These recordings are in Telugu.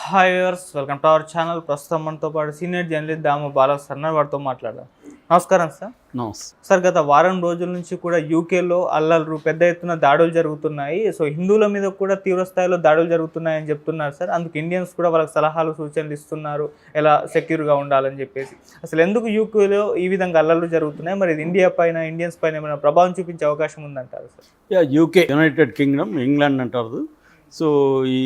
Hi viewers, welcome to our channel. ప్రస్తుతం మనతో పాటు సీనియర్ జర్నలిస్ట్ దాము బాలకృష్ణ వారితో మాట్లాడదాం. నమస్కారం సార్. సార్, గత వారం రోజుల నుంచి కూడా యూకేలో అల్లర్లు పెద్ద ఎత్తున దాడులు జరుగుతున్నాయి. సో హిందువుల మీద కూడా తీవ్ర స్థాయిలో దాడులు జరుగుతున్నాయని చెప్తున్నారు సార్. అందుకు ఇండియన్స్ కూడా వాళ్ళకి సలహాలు సూచనలు ఇస్తున్నారు, ఎలా సెక్యూర్గా ఉండాలని చెప్పేసి. అసలు ఎందుకు యూకేలో ఈ విధంగా అల్లర్లు జరుగుతున్నాయి? మరి ఇది ఇండియా పైన, ఇండియన్స్ పైన ఏమైనా ప్రభావం చూపించే అవకాశం ఉందంటారు sir? UK United Kingdom, England అంటారు. సో ఈ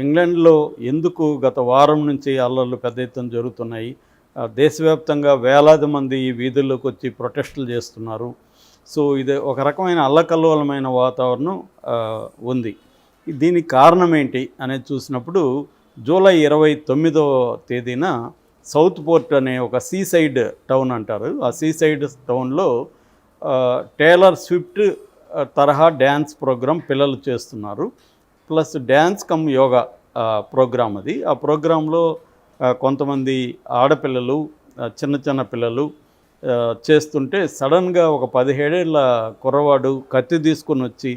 ఇంగ్లాండ్లో ఎందుకు గత వారం నుంచి అల్లర్లు పెద్ద ఎత్తున జరుగుతున్నాయి? దేశవ్యాప్తంగా వేలాది మంది ఈ వీధుల్లోకి వచ్చి ప్రొటెస్టులు చేస్తున్నారు. సో ఇది ఒక రకమైన అల్లకల్లోలమైన వాతావరణం ఉంది. దీనికి కారణం ఏంటి అనేది చూసినప్పుడు జూలై 29వ తేదీన సౌత్ పోర్ట్ అనే ఒక సీసైడ్ టౌన్ అంటారు. ఆ సీసైడ్ టౌన్లో టేలర్ స్విఫ్ట్ తరహా డ్యాన్స్ ప్రోగ్రాం పిల్లలు చేస్తున్నారు. Plus dance cum yoga program అది. ఆ ప్రోగ్రాంలో కొంతమంది ఆడపిల్లలు, చిన్న చిన్న పిల్లలు చేస్తుంటే సడన్గా ఒక 17 ఏళ్ల కుర్రవాడు కత్తి తీసుకొని వచ్చి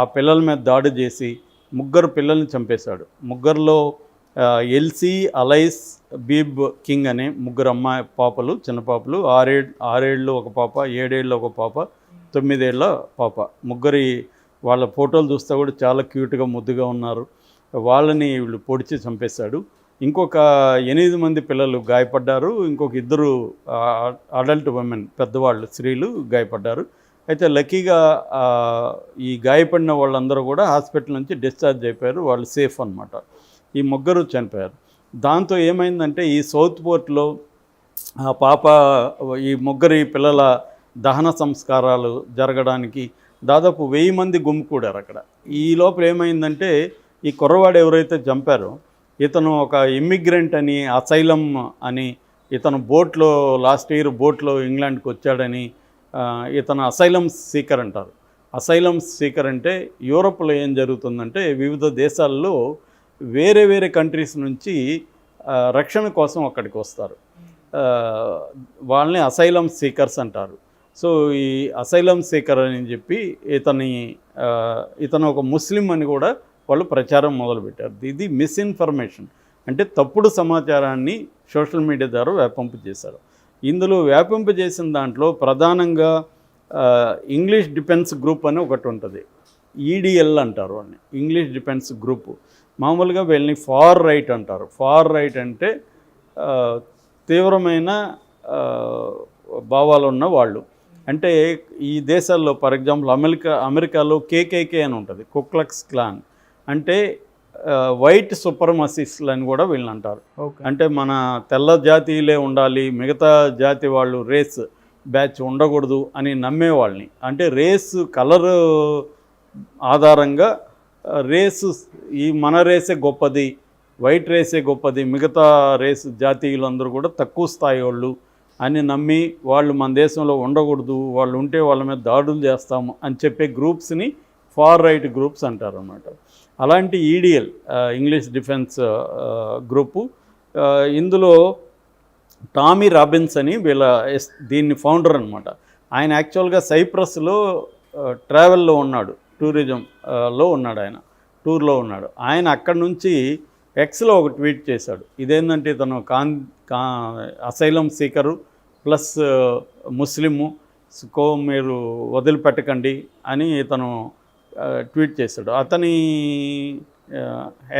ఆ పిల్లల మీద దాడి చేసి 3 పిల్లల్ని చంపేశాడు. 3లో ఎల్సీ, అలైస్, బీబ్ కింగ్ అనే 3 అమ్మాయి పాపలు, చిన్న పాపలు. 6 ఏళ్ళు ఒక పాప, 7 ఏళ్ళు ఒక పాప, 9 ఏళ్ళ పాప. 3 వాళ్ళ ఫోటోలు చూస్తే కూడా చాలా క్యూట్గా ముద్దుగా ఉన్నారు. వాళ్ళని వీళ్ళు పొడిచి చంపేశాడు. ఇంకొక 8 మంది పిల్లలు గాయపడ్డారు. ఇంకొక 2 అడల్ట్ ఉమెన్, పెద్దవాళ్ళు, స్త్రీలు గాయపడ్డారు. అయితే లక్కీగా ఈ గాయపడిన వాళ్ళందరూ కూడా హాస్పిటల్ నుంచి డిశ్చార్జ్ అయిపోయారు. వాళ్ళు సేఫ్ అన్నమాట. ఈ 3 చనిపోయారు. దాంతో ఏమైందంటే ఈ సౌత్ పోర్ట్లో ఆ పాప, ఈ 3 పిల్లల దహన సంస్కారాలు జరగడానికి దాదాపు 1000 మంది గుమికూడారు అక్కడ. ఈ లోపల ఏమైందంటే ఈ కుర్రవాడు ఎవరైతే చంపారో ఇతను ఒక ఇమ్మిగ్రెంట్ అని, అసైలం అని, ఇతను బోట్లో లాస్ట్ ఇయర్ బోట్లో ఇంగ్లాండ్కి వచ్చాడని, ఇతను అసైలం సీకర్ అంటారు. అసైలం సీకర్ అంటే యూరోప్లో ఏం జరుగుతుందంటే వివిధ దేశాల్లో వేరే వేరే కంట్రీస్ నుంచి రక్షణ కోసం అక్కడికి వస్తారు. వాళ్ళని అసైలం సీకర్స్ అంటారు. సో ఈ అసైలం సీకర్ అని చెప్పి ఇతను ఒక ముస్లిం అని కూడా వాళ్ళు ప్రచారం మొదలుపెట్టారు. ఇది మిస్ఇన్ఫర్మేషన్, అంటే తప్పుడు సమాచారాన్ని సోషల్ మీడియా ద్వారా వ్యాపింప చేశారు. ఇందులో వ్యాపింప చేసిన దాంట్లో ప్రధానంగా ఇంగ్లీష్ డిఫెన్స్ గ్రూప్ అని ఒకటి ఉంటుంది. ఈడిఎల్ అంటారు వాడిని, ఇంగ్లీష్ డిఫెన్స్ గ్రూప్. మామూలుగా వీళ్ళని ఫార్ రైట్ అంటారు. ఫార్ రైట్ అంటే తీవ్రమైన భావాలు ఉన్న వాళ్ళు. అంటే ఈ దేశాల్లో ఫర్ ఎగ్జాంపుల్ అమెరికాలో కేకేకే అని ఉంటుంది, కుక్లక్స్ క్లాన్. అంటే వైట్ సుపర్మసిస్టులు అని కూడా వీళ్ళని అంటారు. అంటే మన తెల్ల జాతీయులే ఉండాలి, మిగతా జాతి వాళ్ళు రేస్ బ్యాచ్ ఉండకూడదు అని నమ్మేవాళ్ళని. అంటే రేస్ కలర్ ఆధారంగా రేసు, ఈ మన రేసే గొప్పది, వైట్ రేసే గొప్పది, మిగతా రేస్ జాతీయులందరూ కూడా తక్కువ స్థాయి వాళ్ళు అని నమ్మి వాళ్ళు మన దేశంలో ఉండకూడదు, వాళ్ళు ఉంటే వాళ్ళ మీద దాడులు చేస్తాము అని చెప్పే గ్రూప్స్ని ఫార్ రైట్ గ్రూప్స్ అంటారు అన్నమాట. అలాంటి ఈడిఎల్, ఇంగ్లీష్ డిఫెన్స్ గ్రూపు. ఇందులో టామీ రాబిన్స్ అని దీన్ని ఫౌండర్ అనమాట. ఆయన యాక్చువల్గా సైప్రస్లో ట్రావెల్లో ఉన్నాడు, టూరిజంలో ఉన్నాడు, ఆయన టూర్లో ఉన్నాడు. ఆయన అక్కడి నుంచి ఎక్స్లో ఒక ట్వీట్ చేశాడు. ఇదేంటంటే ఇతను అసైలం సీకరు ప్లస్ ముస్లిము, మీరు వదిలిపెట్టకండి అని ఇతను ట్వీట్ చేశాడు. అతని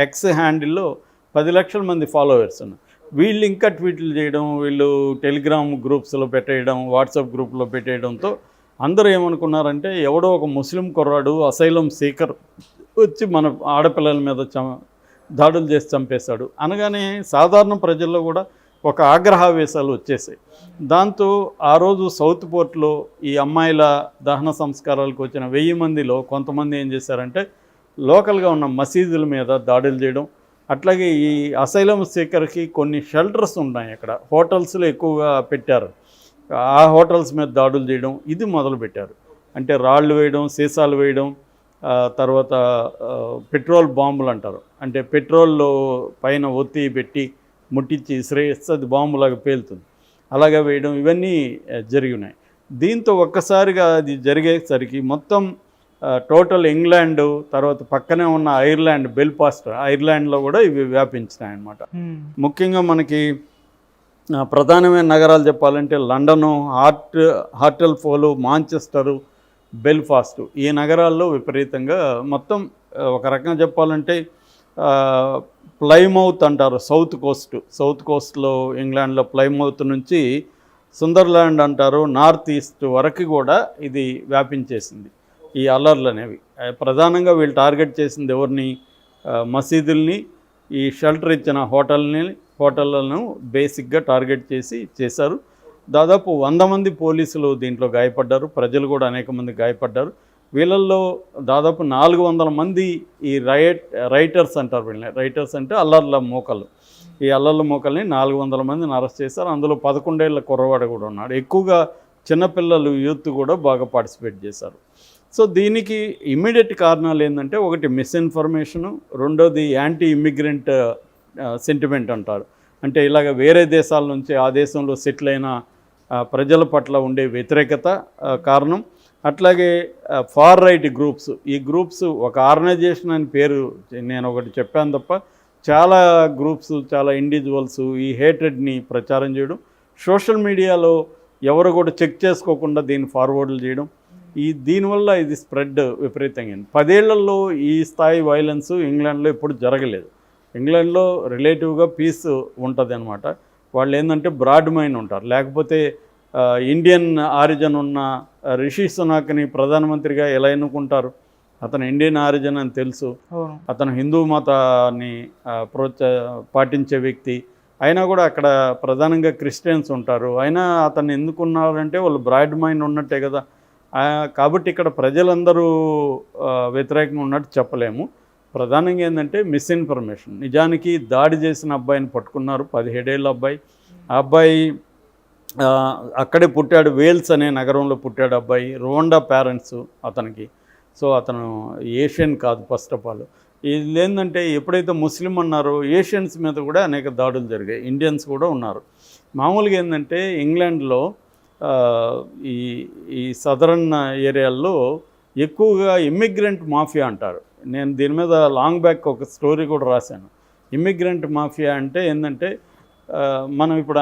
ఎక్స్ హ్యాండిల్లో 10 లక్షల మంది ఫాలోవర్స్ ఉన్నారు. వీళ్ళు ఇంకా ట్వీట్లు చేయడం, వీళ్ళు టెలిగ్రామ్ గ్రూప్స్లో పెట్టేయడం, వాట్సాప్ గ్రూప్లో పెట్టేయడంతో అందరూ ఏమనుకున్నారంటే ఎవడో ఒక ముస్లిం కుర్రాడు అసైలం సీకర్ వచ్చి మన ఆడపిల్లల మీద దాడులు చేసి చంపేశాడు అనగానే సాధారణ ప్రజల్లో కూడా ఒక ఆగ్రహావేశాలు వచ్చేసాయి. దాంతో ఆ రోజు సౌత్ పోర్ట్లో ఈ అమ్మాయిల దహన సంస్కారాలకు వచ్చిన 1000 మందిలో కొంతమంది ఏం చేశారంటే లోకల్గా ఉన్న మసీదుల మీద దాడులు చేయడం, అట్లాగే ఈ అసైలం సీకర్కి కొన్ని షెల్టర్స్ ఉన్నాయి అక్కడ, హోటల్స్లో ఎక్కువగా పెట్టారు, ఆ హోటల్స్ మీద దాడులు చేయడం ఇది మొదలుపెట్టారు. అంటే రాళ్ళు వేయడం, సీసాలు వేయడం, తర్వాత పెట్రోల్ బాంబులు అంటారు, అంటే పెట్రోల్లో పైన ఒత్తి పెట్టి ముట్టించి ఇసిరేస్తే అది బాంబులాగా పేలుతుంది, అలాగా వేయడం, ఇవన్నీ జరిగినాయి. దీంతో ఒక్కసారిగా అది జరిగేసరికి మొత్తం టోటల్ ఇంగ్లాండ్, తర్వాత పక్కనే ఉన్న ఐర్లాండ్, బెల్ఫాస్ట్ ఐర్లాండ్లో కూడా ఇవి వ్యాపించినాయి అన్నమాట. ముఖ్యంగా మనకి ప్రధానమైన నగరాలు చెప్పాలంటే లండను, హార్టెల్ఫోలు, మాంచెస్టరు, బెల్ఫాస్ట్, ఈ నగరాల్లో విపరీతంగా మొత్తం ఒక రకంగా చెప్పాలంటే ప్లైమౌత్ అంటారు, సౌత్ కోస్ట్లో ఇంగ్లాండ్లో ప్లైమౌత్ నుంచి సుందర్లాండ్ అంటారు, నార్త్ ఈస్ట్ వరకు కూడా ఇది వ్యాపించేసింది ఈ అల్లర్లు అనేవి. ప్రధానంగా వీళ్ళు టార్గెట్ చేసింది ఎవరిని? మసీదుల్ని, ఈ షెల్టర్ ఇచ్చిన హోటళ్లను బేసిక్గా టార్గెట్ చేశారు. దాదాపు 100 మంది పోలీసులు దీంట్లో గాయపడ్డారు, ప్రజలు కూడా అనేక మంది గాయపడ్డారు. వీళ్ళల్లో దాదాపు 400 మంది ఈ రైటర్స్ అంటారు వీళ్ళని. రైటర్స్ అంటే అల్లర్ల మోకలు. ఈ అల్లర్ల మోకల్ని 400 మందిని అరెస్ట్ చేశారు. అందులో 11 ఏళ్ల కుర్రవాడు కూడా ఉన్నాడు. ఎక్కువగా చిన్నపిల్లలు, యూత్ కూడా బాగా పార్టిసిపేట్ చేశారు. సో దీనికి ఇమ్మీడియట్ కారణాలు ఏంటంటే, ఒకటి మిస్ఇన్ఫర్మేషను, రెండోది యాంటీ ఇమ్మిగ్రెంట్ సెంటిమెంట్ అంటారు. అంటే ఇలాగ వేరే దేశాల నుంచి ఆ దేశంలో సెటిల్ అయిన ప్రజల పట్ల ఉండే వ్యతిరేకత కారణం. అట్లాగే ఫార్ రైట్ గ్రూప్స్, ఈ గ్రూప్స్ ఒక ఆర్గనైజేషన్ అని పేరు నేను ఒకటి చెప్పాను తప్ప, చాలా గ్రూప్స్, చాలా ఇండివిజువల్స్ ఈ హేట్రెడ్ని ప్రచారం చేయడం, సోషల్ మీడియాలో ఎవరు కూడా చెక్ చేసుకోకుండా దీన్ని ఫార్వర్డ్లు చేయడం, దీనివల్ల ఇది స్ప్రెడ్ విపరీతంగా. 10 ఏళ్లలో ఈ స్థాయి వైలెన్స్ ఇంగ్లాండ్లో ఎప్పుడు జరగలేదు. ఇంగ్లాండ్లో రిలేటివ్గా పీస్ ఉంటుంది అనమాట. వాళ్ళు ఏంటంటే బ్రాడ్ మైండ్ ఉంటారు. లేకపోతే ఇండియన్ ఆరిజిన్ ఉన్న రిషి సునాక్ని ప్రధానమంత్రిగా ఎలా ఎన్నుకుంటారు? అతను ఇండియన్ ఆరిజిన్ అని తెలుసు, అతను హిందూ మతాన్ని పాటించే వ్యక్తి అయినా కూడా అక్కడ ప్రధానంగా క్రిస్టియన్స్ ఉంటారు. అయినా అతను ఎందుకున్నారంటే వాళ్ళు బ్రాడ్ మైండ్ ఉన్నట్టే కదా. కాబట్టి ఇక్కడ ప్రజలందరూ వ్యతిరేకంగా ఉన్నట్టు చెప్పలేము. ప్రధానంగా ఏంటంటే మిస్ఇన్ఫర్మేషన్. నిజానికి దాడి చేసిన అబ్బాయిని పట్టుకున్నారు, 17 ఏళ్ళ అబ్బాయి. ఆ అబ్బాయి అక్కడే పుట్టాడు, వేల్స్ అనే నగరంలో పుట్టాడు అబ్బాయి. రోండా పేరెంట్స్ అతనికి. సో అతను ఏషియన్ కాదు ఫస్ట్ ఆఫ్ ఆల్. ఇది ఏంటంటే ఎప్పుడైతే ముస్లిం అన్నారో ఏషియన్స్ మీద కూడా అనేక దాడులు జరిగాయి, ఇండియన్స్ కూడా ఉన్నారు. మామూలుగా ఏంటంటే ఇంగ్లాండ్లో ఈ సదరన్ ఏరియాల్లో ఎక్కువగా ఇమ్మిగ్రెంట్ మాఫియా అంటారు. నేను దీని మీద లాంగ్ బ్యాక్ ఒక స్టోరీ కూడా రాశాను. ఇమ్మిగ్రెంట్ మాఫియా అంటే ఏంటంటే, మనం ఇప్పుడు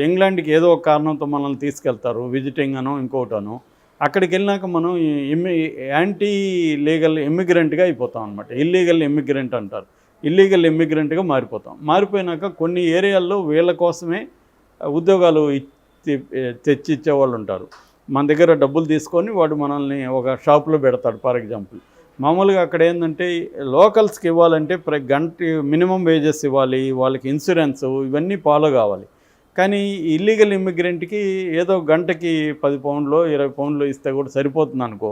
ఇంగ్లాండ్కి ఏదో ఒక కారణంతో మనల్ని తీసుకెళ్తారు, విజిటింగ్ అనో ఇంకోటనో. అక్కడికి వెళ్ళినాక మనం యాంటీ లీగల్ ఇమ్మిగ్రెంట్గా అయిపోతాం అనమాట. ఇల్లీగల్ ఇమ్మిగ్రెంట్ అంటారు. ఇల్లీగల్ ఇమ్మిగ్రెంట్గా మారిపోయినాక కొన్ని ఏరియాల్లో వీళ్ళ కోసమే ఉద్యోగాలు తెచ్చి ఇచ్చేవాళ్ళు ఉంటారు. మన దగ్గర డబ్బులు తీసుకొని వాడు మనల్ని ఒక షాప్లో పెడతాడు. ఫర్ ఎగ్జాంపుల్, మామూలుగా అక్కడ ఏంటంటే లోకల్స్కి ఇవ్వాలంటే గంట మినిమం వేజెస్ ఇవ్వాలి, వాళ్ళకి ఇన్సూరెన్స్, ఇవన్నీ ఫాలో కావాలి. కానీ ఇల్లీగల్ ఇమ్మిగ్రెంట్కి ఏదో గంటకి 10 పౌండ్లో 20 పౌండ్లో ఇస్తే కూడా సరిపోతుంది అనుకో.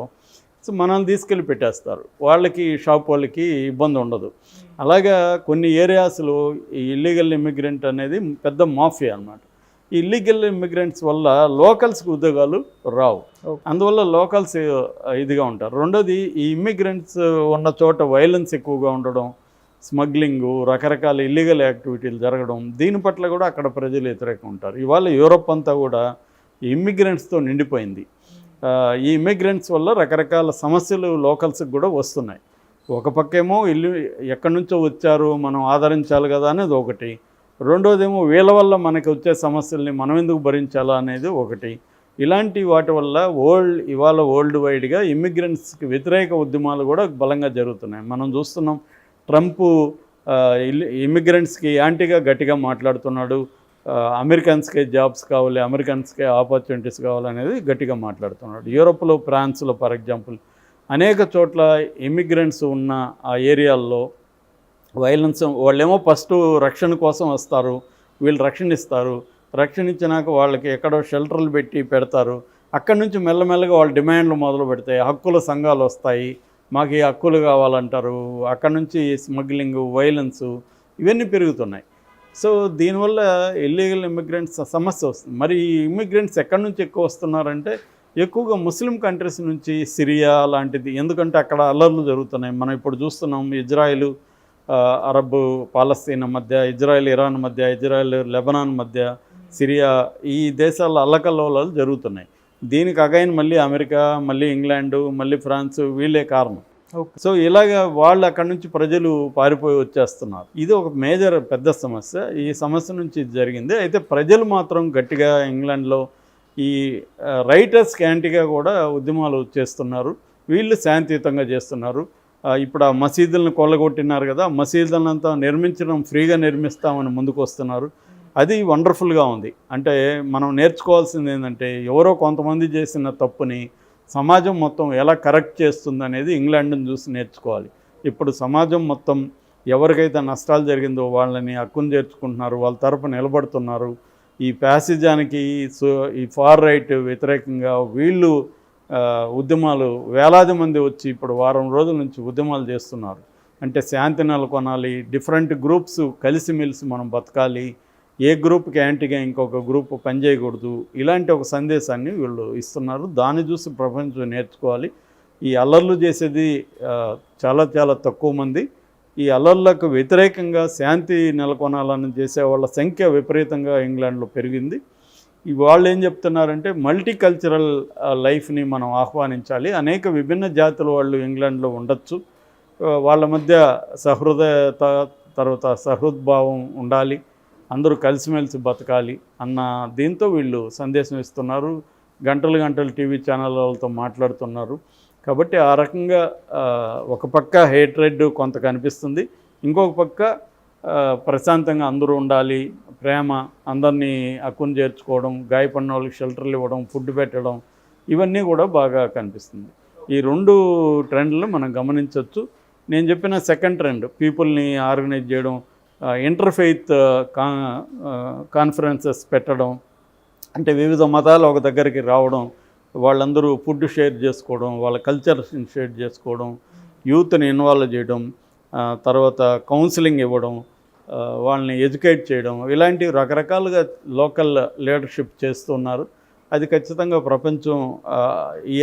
సో మనల్ని తీసుకెళ్ళి పెట్టేస్తారు. వాళ్ళకి షాప్ వాళ్ళకి ఇబ్బంది ఉండదు. అలాగా కొన్ని ఏరియాస్లో ఈ ఇల్లీగల్ ఇమ్మిగ్రెంట్ అనేది పెద్ద మాఫియా అన్నమాట. ఈ ఇల్లీగల్ ఇమ్మిగ్రెంట్స్ వల్ల లోకల్స్కి ఉద్యోగాలు రావు. అందువల్ల లోకల్స్ ఇదిగా ఉంటారు. రెండోది, ఈ ఇమ్మిగ్రెంట్స్ ఉన్న చోట వైలెన్స్ ఎక్కువగా ఉండడం, స్మగ్లింగు, రకరకాల ఇల్లీగల్ యాక్టివిటీలు జరగడం, దీని పట్ల కూడా అక్కడ ప్రజలు వ్యతిరేకంగా ఉంటారు. ఇవాళ యూరోప్ అంతా కూడా ఈ ఇమ్మిగ్రెంట్స్తో నిండిపోయింది. ఈ ఇమ్మిగ్రెంట్స్ వల్ల రకరకాల సమస్యలు లోకల్స్కి కూడా వస్తున్నాయి. ఒక పక్కేమో ఎక్కడి నుంచో వచ్చారు, మనం ఆదరించాలి కదా అనేది ఒకటి. రెండోదేమో వీళ్ళ వల్ల మనకి వచ్చే సమస్యల్ని మనం ఎందుకు భరించాలా అనేది ఒకటి. ఇలాంటి వాటి వల్ల ఇవాళ వరల్డ్ వైడ్గా ఇమ్మిగ్రెంట్స్కి వ్యతిరేక ఉద్యమాలు కూడా బలంగా జరుగుతున్నాయి. మనం చూస్తున్నాం, ట్రంప్ ఇమ్మిగ్రెంట్స్కి యాంటీగా గట్టిగా మాట్లాడుతున్నాడు. అమెరికన్స్కే జాబ్స్ కావాలి, అమెరికన్స్కే ఆపర్చునిటీస్ కావాలనేది గట్టిగా మాట్లాడుతున్నాడు. యూరోప్లో, ఫ్రాన్స్లో ఫర్ ఎగ్జాంపుల్ అనేక చోట్ల ఇమ్మిగ్రెంట్స్ ఉన్న ఆ ఏరియాల్లో వైలెన్స్, వాళ్ళేమో ఫస్ట్ రక్షణ కోసం వస్తారు, వీళ్ళు రక్షణ ఇస్తారు. రక్షణ ఇచ్చినాక వాళ్ళకి ఎక్కడో షెల్టర్లు పెడతారు. అక్కడి నుంచి మెల్లమెల్లగా వాళ్ళ డిమాండ్లు మొదలు పెడతాయి. హక్కుల సంఘాలు వస్తాయి, మాకు ఈ హక్కులు కావాలంటారు. అక్కడి నుంచి స్మగ్లింగు, వైలెన్సు ఇవన్నీ పెరుగుతున్నాయి. సో దీనివల్ల ఇల్లీగల్ ఇమ్మిగ్రెంట్స్ సమస్య వస్తుంది. మరి ఈ ఇమ్మిగ్రెంట్స్ ఎక్కడి నుంచి ఎక్కువ వస్తున్నారంటే ఎక్కువగా ముస్లిం కంట్రీస్ నుంచి, సిరియా లాంటిది. ఎందుకంటే అక్కడ అల్లర్లు జరుగుతున్నాయి. మనం ఇప్పుడు చూస్తున్నాం, ఇజ్రాయిల్ అరబ్ పాలస్తీనా మధ్య, ఇజ్రాయెల్ ఇరాన్ మధ్య, ఇజ్రాయెల్ లెబనాన్ మధ్య, సిరియా, ఈ దేశాల అల్లకల్లోలాలు జరుగుతున్నాయి. దీనికి అగైన్ మళ్ళీ అమెరికా, మళ్ళీ ఇంగ్లాండు, మళ్ళీ ఫ్రాన్స్ వీళ్ళే కారణం. ఓకే. సో ఇలాగ వాళ్ళు అక్కడి నుంచి ప్రజలు పారిపోయి వచ్చేస్తున్నారు. ఇది ఒక మేజర్ పెద్ద సమస్య. ఈ సమస్య నుంచి ఇది జరిగింది. అయితే ప్రజలు మాత్రం గట్టిగా ఇంగ్లాండ్లో ఈ రైటర్స్కి యాంటీగా కూడా ఉద్యమాలు చేస్తున్నారు. వీళ్ళు శాంతియుతంగా చేస్తున్నారు. ఇప్పుడు ఆ మసీదులను కొల్లగొట్టినారు కదా, మసీదులంతా నిర్మించడం ఫ్రీగా నిర్మిస్తామని ముందుకు వస్తున్నారు. అది వండర్ఫుల్గా ఉంది. అంటే మనం నేర్చుకోవాల్సింది ఏంటంటే ఎవరో కొంతమంది చేసిన తప్పుని సమాజం మొత్తం ఎలా కరెక్ట్ చేస్తుందనేది ఇంగ్లాండ్ని చూసి నేర్చుకోవాలి. ఇప్పుడు సమాజం మొత్తం ఎవరికైతే నష్టాలు జరిగిందో వాళ్ళని హక్కును చేర్చుకుంటున్నారు, వాళ్ళ తరపు నిలబడుతున్నారు. ఈ ప్యాసిజానికి ఈ ఫార్ రైట్ వ్యతిరేకంగా వీళ్ళు ఉద్యమాలు వేలాది మంది వచ్చి ఇప్పుడు వారం రోజుల నుంచి ఉద్యమాలు చేస్తున్నారు. అంటే శాంతి నెలకొనాలి, డిఫరెంట్ గ్రూప్స్ కలిసిమెలిసి మనం బతకాలి, ఏ గ్రూప్కి యాంటీగా ఇంకొక గ్రూప్ పనిచేయకూడదు, ఇలాంటి ఒక సందేశాన్ని వీళ్ళు ఇస్తున్నారు. దాన్ని చూసి ప్రపంచం నేర్చుకోవాలి. ఈ అల్లర్లు చేసేది చాలా చాలా తక్కువ మంది. ఈ అల్లర్లకు వ్యతిరేకంగా శాంతి నెలకొనాలని చేసే వాళ్ళ సంఖ్య విపరీతంగా ఇంగ్లాండ్లో పెరిగింది. వాళ్ళు ఏం చెప్తున్నారంటే మల్టీ కల్చరల్ లైఫ్ని మనం ఆహ్వానించాలి. అనేక విభిన్న జాతుల వాళ్ళు ఇంగ్లాండ్లో ఉండొచ్చు. వాళ్ళ మధ్య సహృదయత, తర్వాత సహృద్భావం ఉండాలి, అందరూ కలిసిమెలిసి బతకాలి అన్న దీంతో వీళ్ళు సందేశం ఇస్తున్నారు. గంటలు గంటలు టీవీ ఛానళ్ళతో మాట్లాడుతున్నారు. కాబట్టి ఆ రకంగా ఒక పక్క హేట్రెడ్ కొంత కనిపిస్తుంది, ఇంకొక పక్క ప్రశాంతంగా అందరూ ఉండాలి, ప్రేమ, అందరినీ హక్కును చేర్చుకోవడం, గాయపడిన వాళ్ళకి షెల్టర్లు ఇవ్వడం, ఫుడ్ పెట్టడం, ఇవన్నీ కూడా బాగా కనిపిస్తుంది. ఈ రెండు ట్రెండ్లను మనం గమనించవచ్చు. నేను చెప్పిన సెకండ్ ట్రెండ్ పీపుల్ని ఆర్గనైజ్ చేయడం, ఇంటర్ఫెయిత్ కాన్ఫరెన్సెస్ పెట్టడం, అంటే వివిధ మతాలు ఒక దగ్గరికి రావడం, వాళ్ళందరూ ఫుడ్ షేర్ చేసుకోవడం, వాళ్ళ కల్చర్స్ని షేర్ చేసుకోవడం, యూత్ని ఇన్వాల్వ్ చేయడం, తర్వాత కౌన్సిలింగ్ ఇవ్వడం, వాళ్ళని ఎడ్యుకేట్ చేయడం, ఇలాంటివి రకరకాలుగా లోకల్ లీడర్షిప్ చేస్తున్నారు. అది ఖచ్చితంగా ప్రపంచం ఈ